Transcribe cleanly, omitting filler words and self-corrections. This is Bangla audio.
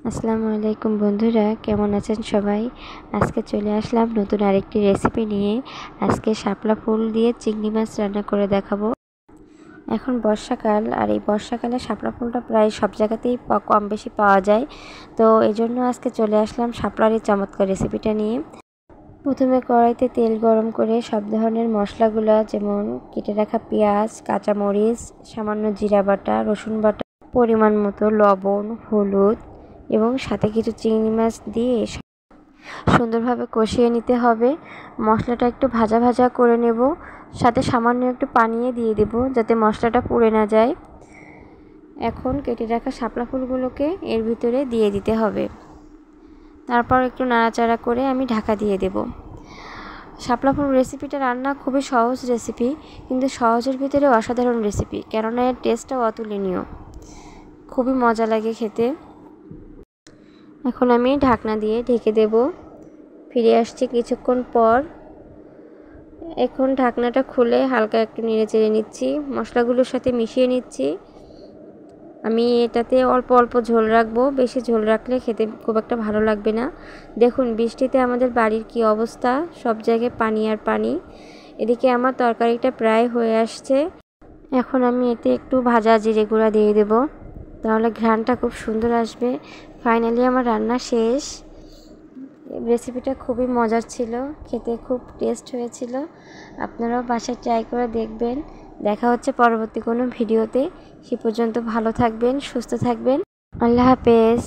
আসসালামু আলাইকুম বন্ধুরা, কেমন আছেন সবাই? আজকে চলে আসলাম নতুন আরেকটি রেসিপি নিয়ে। আজকে শাপলা ফুল দিয়ে চিংড়ি মাছ রান্না করে দেখাবো। এখন বর্ষাকাল, আর এই বর্ষাকালে শাপলা ফুলটা প্রায় সব জায়গাতেই কম বেশি পাওয়া যায়। তো এই জন্য আজকে চলে আসলাম শাপলার এই চমৎকার রেসিপিটা নিয়ে। প্রথমে কড়াইতে তেল গরম করে সব ধরনের মশলাগুলো, যেমন কেটে রাখা পেঁয়াজ, কাঁচামরিচ, সামান্য জিরা বাটা, রসুন বাটা, পরিমাণ মতো লবণ, হলুদ এবং সাথে কিছু চিংড়ি মাছ দিয়ে সুন্দরভাবে কষিয়ে নিতে হবে। মশলাটা একটু ভাজা ভাজা করে নেব, সাথে সামান্য একটু পানি দিয়ে দেব যাতে মশলাটা পুড়ে না যায়। এখন কেটে রাখা শাপলা ফুলগুলোকে এর ভিতরে দিয়ে দিতে হবে। তারপর একটু নাড়াচাড়া করে আমি ঢাকা দিয়ে দেব। শাপলা ফুল রেসিপিটা রান্না খুবই সহজ রেসিপি, কিন্তু সহজের ভিতরে অসাধারণ রেসিপি, কেননা এর টেস্টটাও অতুলনীয়, খুবই মজা লাগে খেতে। এখন আমি ঢাকনা দিয়ে ঢেকে দেব। ফিরে আসছি কিছুক্ষণ পর। এখন ঢাকনাটা খুলে হালকা একটু নেড়ে চেড়ে নিচ্ছি, মশলাগুলোর সাথে মিশিয়ে নিচ্ছি। আমি এটাতে অল্প অল্প ঝোল রাখবো, বেশি ঝোল রাখলে খেতে খুব একটা ভালো লাগবে না। দেখুন বৃষ্টিতে আমাদের বাড়ির কি অবস্থা, সব জায়গায় পানি আর পানি। এদিকে আমার তরকারিটা প্রায় হয়ে আসছে। এখন আমি এতে একটু ভাজা জিরে গুঁড়া দিয়ে দেব, তাহলে ঘ্রাণটা খুব সুন্দর আসবে। ফাইনালি আমার রান্না শেষ। রেসিপিটা খুবই মজার ছিল, খেতে খুব টেস্ট হয়েছিল। আপনারাও বাসায় ট্রাই করে দেখবেন। দেখা হচ্ছে পরবর্তী কোনো ভিডিওতে। সে পর্যন্ত ভালো থাকবেন, সুস্থ থাকবেন। আল্লাহ হাফেজ।